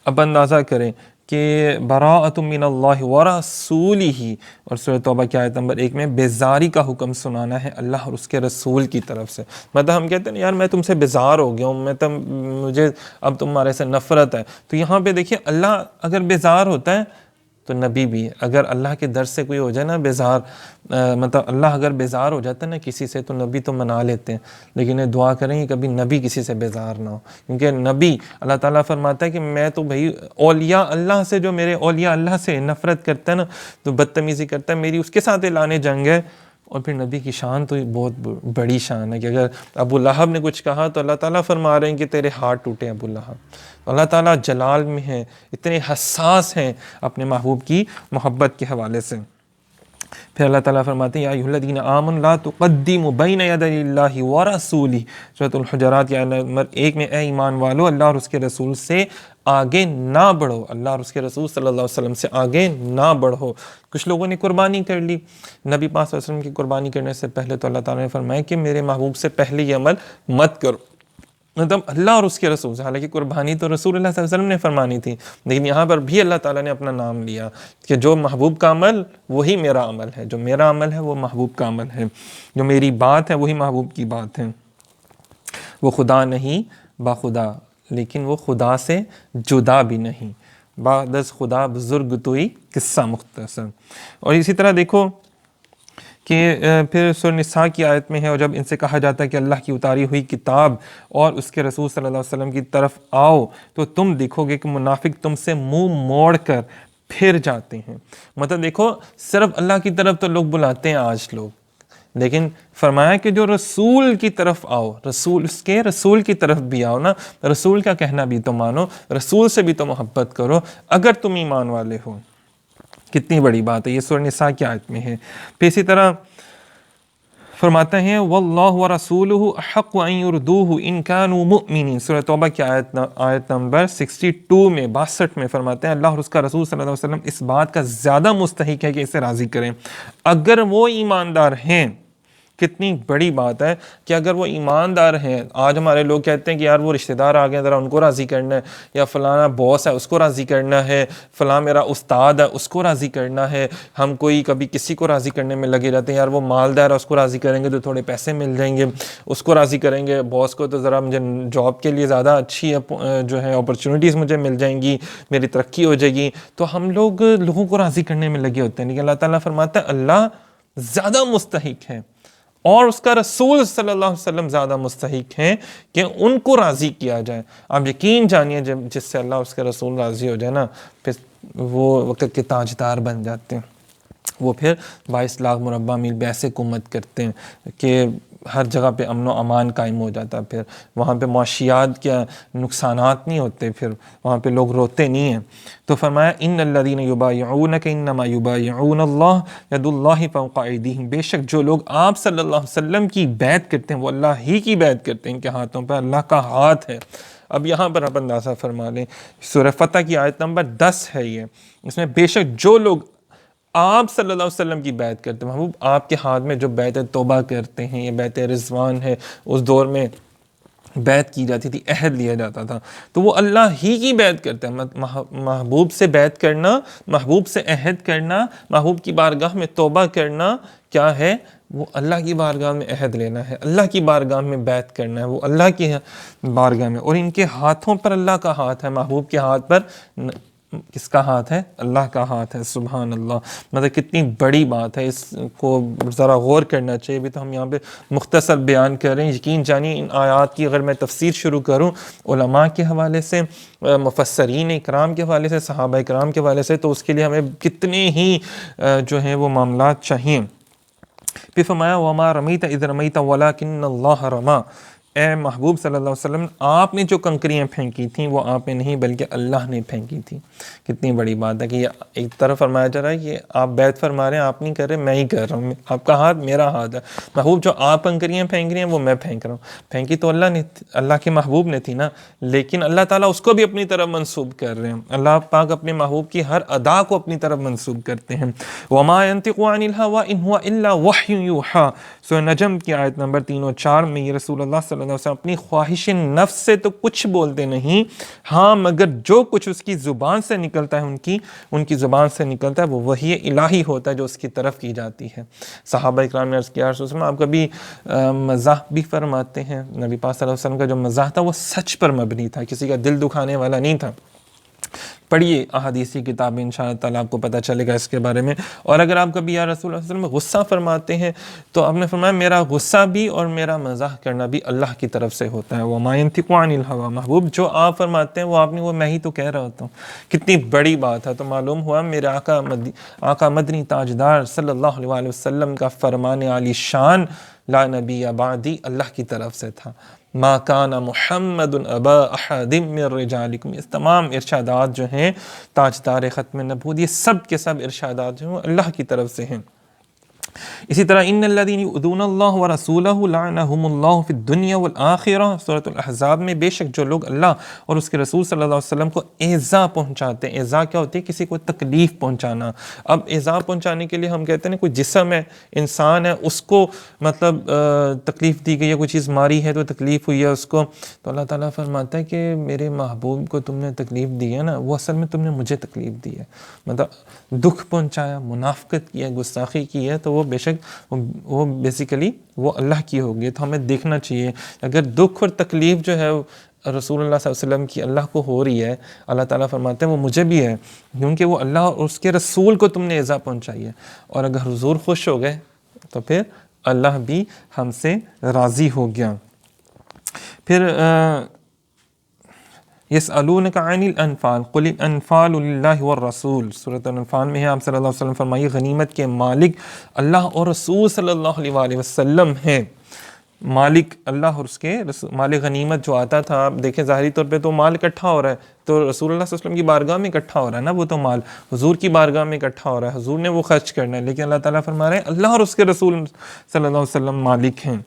اب اندازہ کریں کہ براءۃ من اللہ ورسولہ، اور سورۃ توبہ کی آیت نمبر 1 میں بیزاری کا حکم سنانا ہے اللہ اور اس کے رسول کی طرف سے۔ مطلب ہم کہتے ہیں یار میں تم سے بیزار ہو گیا ہوں، مجھے اب تمہارے سے نفرت ہے۔ تو یہاں پہ دیکھیے اللہ اگر بیزار ہوتا ہے تو نبی بھی، اگر اللہ کے در سے کوئی ہو جائے نا بیزار، مطلب اللہ اگر بیزار ہو جاتا ہے نا کسی سے، تو نبی تو منا لیتے ہیں، لیکن یہ دعا کریں کہ کبھی نبی کسی سے بیزار نہ ہو، کیونکہ نبی اللہ تعالیٰ فرماتا ہے کہ میں تو بھائی اولیاء اللہ سے، جو میرے اولیاء اللہ سے نفرت کرتا ہے نا، تو بدتمیزی کرتا ہے، میری اس کے ساتھ اعلان جنگ ہے۔ اور پھر نبی کی شان تو بہت بڑی شان ہے کہ اگر ابو لہب نے کچھ کہا تو اللہ تعالیٰ فرما رہے ہیں کہ تیرے ہاتھ ٹوٹے ابو لہب۔ اللہ تعالیٰ جلال میں ہے، اتنے حساس ہیں اپنے محبوب کی محبت کے حوالے سے۔ پھر اللہ تعالیٰ فرماتے ہیں یا ایھا الذین آمنوا لا تقدموا بین یدی اللہ ورسولہ، سورۃ الحجرات آیت نمبر 1 میں، اے ایمان والو اللہ اور اس کے رسول سے آگے نہ بڑھو، اللہ اور اس کے رسول صلی اللہ علیہ وسلم سے آگے نہ بڑھو۔ کچھ لوگوں نے قربانی کر لی، نبی پاک صلی اللہ علیہ وسلم کی قربانی کرنے سے پہلے تو اللہ تعالیٰ نے فرمایا کہ میرے محبوب سے پہلے یہ عمل مت کرو، مطلب اللہ اور اس کے رسول سے، حالانکہ قربانی تو رسول اللہ صلی اللہ علیہ وسلم نے فرمانی تھی، لیکن یہاں پر بھی اللہ تعالیٰ نے اپنا نام لیا کہ جو محبوب کا عمل وہی میرا عمل ہے، جو میرا عمل ہے وہ محبوب کا عمل ہے، جو میری بات ہے وہی محبوب کی بات ہے۔ وہ خدا نہیں باخدا، لیکن وہ خدا سے جدا بھی نہیں، بعد از خدا بزرگ توئی قصہ مختصر۔ اور اسی طرح دیکھو کہ پھر سورہ نساء کی آیت میں ہے، اور جب ان سے کہا جاتا ہے کہ اللہ کی اتاری ہوئی کتاب اور اس کے رسول صلی اللہ علیہ وسلم کی طرف آؤ تو تم دیکھو گے کہ منافق تم سے منہ موڑ کر پھر جاتے ہیں۔ مطلب دیکھو صرف اللہ کی طرف تو لوگ بلاتے ہیں آج لوگ، لیکن فرمایا کہ جو رسول کی طرف آؤ، رسول کی طرف بھی آؤ نا، رسول کا کہنا بھی تو مانو، رسول سے بھی تو محبت کرو اگر تم ایمان والے ہو۔ کتنی بڑی بات ہے، یہ سورہ نساء کی آیت میں ہے۔ پھر اسی طرح فرماتے ہیں واللہ ورسولہ احق ان یردوہ ان کانوا مؤمنین، سورہ توبہ کی آیت نمبر 62 میں 62 میں فرماتے ہیں اللہ اور اس کا رسول صلی اللہ علیہ وسلم اس بات کا زیادہ مستحق ہے کہ اسے راضی کریں اگر وہ ایماندار ہیں۔ کتنی بڑی بات ہے کہ اگر وہ ایماندار ہیں۔ آج ہمارے لوگ کہتے ہیں کہ یار وہ رشتہ دار آ گئے ذرا ان کو راضی کرنا ہے، یا فلانا باس ہے اس کو راضی کرنا ہے، فلاں میرا استاد ہے اس کو راضی کرنا ہے، ہم کوئی کبھی کسی کو راضی کرنے میں لگے رہتے ہیں، یار وہ مالدار ہے اس کو راضی کریں گے تو تھوڑے پیسے مل جائیں گے، اس کو راضی کریں گے، باس کو تو ذرا مجھے جاب کے لیے زیادہ اچھی جو ہے اپرچونیٹیز مجھے مل جائیں گی، میری ترقی ہو جائے گی، تو ہم لوگ لوگوں کو راضی کرنے میں لگے ہوتے ہیں۔ لیکن اللہ تعالیٰ فرماتا ہے اللہ زیادہ مستحق ہے اور اس کا رسول صلی اللہ علیہ وسلم زیادہ مستحق ہیں کہ ان کو راضی کیا جائے۔ آپ یقین جانیے جس سے اللہ اس کے رسول راضی ہو جائے نا، پھر وہ وقت کے تاجدار بن جاتے ہیں، وہ پھر 22 لاکھ مربع میل پہ ایسے حکومت کرتے ہیں کہ ہر جگہ پہ امن و امان قائم ہو جاتا ہے، پھر وہاں پہ معاشیات کے نقصانات نہیں ہوتے، پھر وہاں پہ لوگ روتے نہیں ہیں۔ تو فرمایا ان الذین یبایعونک انما یبایعون اللہ ید اللہ فوق ایدیہم، بے شک جو لوگ آپ صلی اللہ علیہ وسلم کی بیعت کرتے ہیں وہ اللہ ہی کی بیعت کرتے ہیں، ان کے ہاتھوں پہ اللہ کا ہاتھ ہے۔ اب یہاں پر آپ اندازہ فرما لیں، سورہ فتح کی آیت نمبر 10 ہے یہ، اس میں بے شک جو لوگ آپ صلی اللہ علیہ وسلم کی بیعت کرتے ہیں، محبوب آپ کے ہاتھ میں جو بیعت توبہ کرتے ہیں، یہ بیعت رضوان ہے، اس دور میں بیعت کی جاتی تھی، عہد لیا جاتا تھا، تو وہ اللہ ہی کی بیعت کرتے ہیں۔ محبوب سے بیعت کرنا، محبوب سے عہد کرنا، محبوب کی بارگاہ میں توبہ کرنا کیا ہے؟ وہ اللہ کی بارگاہ میں عہد لینا ہے، اللہ کی بارگاہ میں بیعت کرنا ہے، وہ اللہ کی بارگاہ میں، اور ان کے ہاتھوں پر اللہ کا ہاتھ ہے، محبوب کے ہاتھ پر کس کا ہاتھ ہے؟ اللہ کا ہاتھ ہے۔ سبحان اللہ، مطلب کتنی بڑی بات ہے، اس کو ذرا غور کرنا چاہیے۔ بھی تو ہم یہاں پہ مختصر بیان کر رہے ہیں، یقین جانیے ان آیات کی اگر میں تفسیر شروع کروں علماء کے حوالے سے، مفسرین اکرام کے حوالے سے، صحابہ اکرام کے حوالے سے، تو اس کے لیے ہمیں کتنے ہی جو ہیں وہ معاملات چاہیے۔ پھر فرمایا وَمَا رَمِيتَ إِذْ رَمَيْتَ وَلَكِنَّ اللَّهَ رَمَى، اے محبوب صلی اللہ علیہ وسلم آپ نے جو کنکریاں پھینکی تھیں وہ آپ نے نہیں بلکہ اللہ نے پھینکی تھیں۔ کتنی بڑی بات ہے کہ یہ ایک طرف فرمایا جا رہا ہے کہ آپ بیعت فرما رہے ہیں، آپ نہیں کر رہے، میں ہی کر رہا ہوں، آپ کا ہاتھ میرا ہاتھ ہے۔ محبوب جو آپ کنکریاں پھینک رہی ہیں وہ میں پھینک رہا ہوں، پھینکی تو اللہ نے، اللہ کے محبوب نے تھی نا، لیکن اللہ تعالیٰ اس کو بھی اپنی طرف منسوب کر رہے ہیں۔ اللہ پاک اپنے محبوب کی ہر ادا کو اپنی طرف منسوب کرتے ہیں۔ وَمَا يَنطِقُ عَنِ الْهَوَىٰ إِنْ هُوَ إِلَّا وَحْيٌ يُوحَىٰ، سورہ نجم کی آیت نمبر 3 اور 4 میں یہ رسول اللہ صلی اللہ علیہ وسلم اپنی خواہش نفس سے تو کچھ بولتے نہیں، ہاں مگر جو کچھ اس کی زبان سے نکلتا ہے، ان کی زبان سے نکلتا ہے وہ وحی الہی ہوتا ہے جو اس کی طرف کی جاتی ہے۔ صحابہ اکرام نے عرض کیا رسول اللہ، آپ کبھی مزاح بھی فرماتے ہیں؟ نبی پاک صلی اللہ علیہ وسلم کا جو مزاح تھا وہ سچ پر مبنی تھا، کسی کا دل دکھانے والا نہیں تھا۔ پڑھیے احادیثی کتابیں، انشاءاللہ تعالیٰ آپ کو پتہ چلے گا اس کے بارے میں۔ اور اگر آپ کبھی یا رسول اللہ صلی اللہ علیہ وسلم غصہ فرماتے ہیں تو آپ نے فرمایا میرا غصہ بھی اور میرا مزاح کرنا بھی اللہ کی طرف سے ہوتا ہے۔ وَمَا يَنطِقُ عَنِ الْهَوَىٰ، محبوب جو آپ فرماتے ہیں وہ آپ نے، وہ میں ہی تو کہہ رہا ہوتا ہوں۔ کتنی بڑی بات ہے۔ تو معلوم ہوا میرے آقا مدنی تاجدار صلی اللہ علیہ وسلم کا فرمان عالی شان لا نبی بعدی اللہ کی طرف سے تھا۔ ما کان محمد ابا احد من رجالکم، اس تمام ارشادات جو ہیں تاجدار ختم نبوت، یہ سب کے سب ارشادات جو ہیں وہ اللہ کی طرف سے ہیں۔ اسی طرح ان الذین یؤذون اللہ ورسولہ لعنہم اللہ فی الدنیا والآخرہ، سورۃ الاحزاب میں، بے شک جو لوگ اللہ اور اس کے رسول صلی اللہ علیہ وسلم کو ایذا پہنچاتے ہیں. ایذا کیا ہوتی ہے؟ کسی کو تکلیف پہنچانا. اب ایذا پہنچانے کے لیے ہم کہتے ہیں کوئی جسم ہے، انسان ہے، اس کو مطلب تکلیف دی گئی ہے، کوئی چیز ماری ہے تو تکلیف ہوئی ہے اس کو، تو اللہ تعالیٰ فرماتا ہے کہ میرے محبوب کو تم نے تکلیف دی ہے نا، وہ اصل میں تم نے مجھے تکلیف دی ہے، مطلب دکھ پہنچایا، منافقت کی ہے، گستاخی کی ہے، تو وہ بے شک وہ بیسیکلی وہ اللہ کی ہوگی. تو ہمیں دیکھنا چاہیے اگر دکھ اور تکلیف جو ہے رسول اللہ صلی اللہ علیہ وسلم کی اللہ کو ہو رہی ہے، اللہ تعالیٰ فرماتے ہیں وہ مجھے بھی ہے، کیونکہ وہ اللہ اور اس کے رسول کو تم نے ایذا پہنچائی ہے. اور اگر حضور خوش ہو گئے تو پھر اللہ بھی ہم سے راضی ہو گیا. پھر یسألونک عن الانفال قل الانفال للہ والرسول، سورۃ الانفال میں ہے. آپ صلی اللہ علیہ وسلم فرمائیے غنیمت کے مالک اللہ اور رسول صلی اللہ علیہ وسلم ہیں. مالک اللہ اور اس کے مال غنیمت جو آتا تھا، آپ دیکھیں ظاہری طور پہ تو مال اکٹھا ہو رہا ہے، تو رسول اللہ صلی اللہ علیہ وسلم کی بارگاہ میں اکٹھا ہو رہا ہے نا، وہ تو مال حضور کی بارگاہ میں اکٹھا ہو رہا ہے، حضور نے وہ خرچ کرنا ہے، لیکن اللہ تعالیٰ فرما رہے ہیں اللہ اور اس کے رسول صلی اللہ علیہ وسلم مالک ہیں.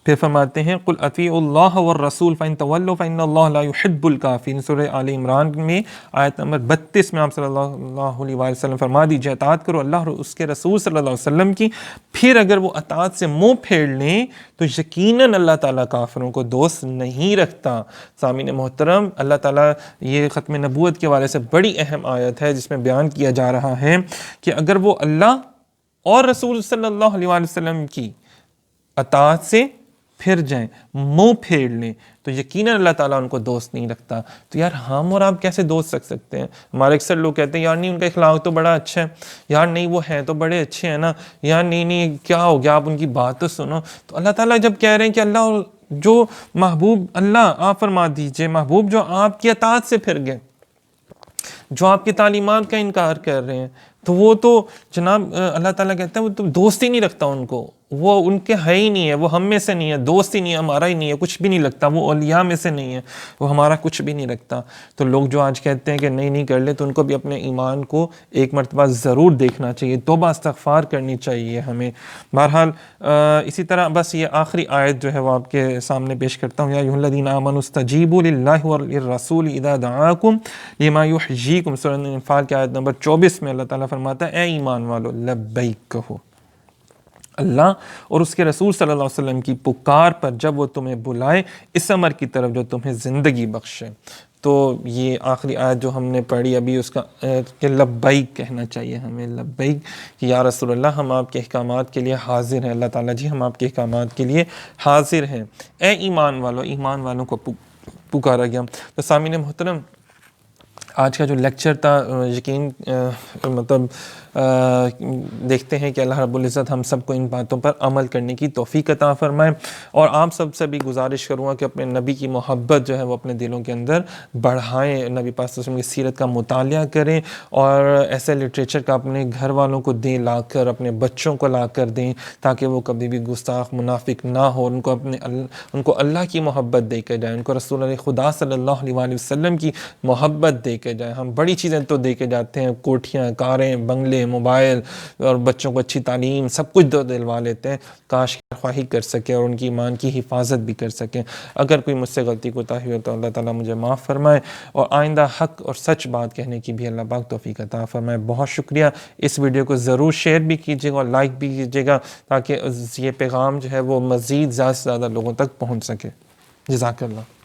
پھر فرماتے ہیں قل اطیعوا اللہ والرسول فإن تولوا فإن اللہ لا يحب الکافرین، سورہ آل عمران میں آیت نمبر 32 میں آپ صلی اللہ علیہ وسلم فرما دیجیے اطاعت کرو اللہ اور اس کے رسول صلی اللہ علیہ وسلم کی، پھر اگر وہ اطاعت سے منہ پھیر لیں تو یقیناً اللہ تعالیٰ کافروں کو دوست نہیں رکھتا. سامعین محترم، اللہ تعالیٰ یہ ختم نبوت کے حوالے سے بڑی اہم آیت ہے جس میں بیان کیا جا رہا ہے کہ اگر وہ اللہ اور رسول صلی اللہ علیہ وسلم کی اطاعت سے پھر جائیں، منہ پھیر لیں، تو یقیناً اللہ تعالیٰ ان کو دوست نہیں رکھتا. تو یار ہم اور آپ کیسے دوست رکھ سکتے ہیں؟ ہمارے اکثر لوگ کہتے ہیں یار نہیں ان کا اخلاق تو بڑا اچھا ہے، یار نہیں وہ ہیں تو بڑے اچھے ہیں نا، یار نہیں کیا ہو گیا، آپ ان کی بات تو سنو. تو اللہ تعالیٰ جب کہہ رہے ہیں کہ اللہ جو محبوب، اللہ آپ فرما دیجئے محبوب جو آپ کی اطاعت سے پھر گئے، جو آپ کی تعلیمات کا انکار کر رہے ہیں، تو وہ تو جناب اللہ تعالیٰ کہتے ہیں وہ تو دوست ہی نہیں رکھتا ان کو، وہ ان کے ہے ہی نہیں ہے، وہ ہم میں سے نہیں ہے، دوست ہی نہیں ہے، ہمارا ہی نہیں ہے، کچھ بھی نہیں لگتا، وہ اولیاء میں سے نہیں ہے، وہ ہمارا کچھ بھی نہیں رکھتا. تو لوگ جو آج کہتے ہیں کہ نہیں کر لے، تو ان کو بھی اپنے ایمان کو ایک مرتبہ ضرور دیکھنا چاہیے، توبہ استغفار کرنی چاہیے ہمیں. بہرحال اسی طرح بس یہ آخری آیت جو ہے وہ آپ کے سامنے پیش کرتا ہوں. یا ایھا الذین آمنوا استجیبوا للہ وللرسول اذا دعاکم لما یحییکم، سورۃ الانفال کی آیت نمبر 24 میں اللہ تعالیٰ فرماتا ہے اے ایمان والو لبیک کہو اللہ اور اس کے رسول صلی اللہ علیہ وسلم کی پکار پر جب وہ تمہیں بلائے اس امر کی طرف جو تمہیں زندگی بخشے. تو یہ آخری آیت جو ہم نے پڑھی ابھی، اس کا کہ لبیک کہنا چاہیے ہمیں، لبیک کہ یا رسول اللہ ہم آپ کے احکامات کے لیے حاضر ہیں، اللہ تعالیٰ جی ہم آپ کے احکامات کے لیے حاضر ہیں. اے ایمان والو، ایمان والوں کو پکارا گیا. تو سامعین محترم، آج کا جو لیکچر تھا یقین مطلب دیکھتے ہیں کہ اللہ رب العزت ہم سب کو ان باتوں پر عمل کرنے کی توفیق عطا فرمائے. اور آپ سب سے بھی گزارش کروں گا کہ اپنے نبی کی محبت جو ہے وہ اپنے دلوں کے اندر بڑھائیں، نبی پاک صلی اللہ علیہ وسلم کی سیرت کا مطالعہ کریں، اور ایسے لٹریچر کا اپنے گھر والوں کو دیں لا کر، اپنے بچوں کو لا کر دیں، تاکہ وہ کبھی بھی گستاخ منافق نہ ہو. ان کو اللہ کی محبت دے کے جائیں، ان کو رسول اللہ خدا صلی اللہ علیہ وسلم کی محبت دے کے جائیں. ہم بڑی چیزیں تو دے کے جاتے ہیں، کوٹھیاں، کاریں، بنگلے، موبائل، اور بچوں کو اچھی تعلیم، سب کچھ دلوا لیتے ہیں. کاش خواہی کر سکیں اور ان کی ایمان کی حفاظت بھی کر سکیں. اگر کوئی مجھ سے غلطی کوتاہی ہو تو اللہ تعالیٰ مجھے معاف فرمائے، اور آئندہ حق اور سچ بات کہنے کی بھی اللہ پاک توفیق عطا فرمائے. بہت شکریہ. اس ویڈیو کو ضرور شیئر بھی کیجیے گا اور لائک بھی کیجیے گا، تاکہ یہ پیغام جو ہے وہ مزید زیادہ سے زیادہ لوگوں تک پہنچ سکے. جزاک اللہ.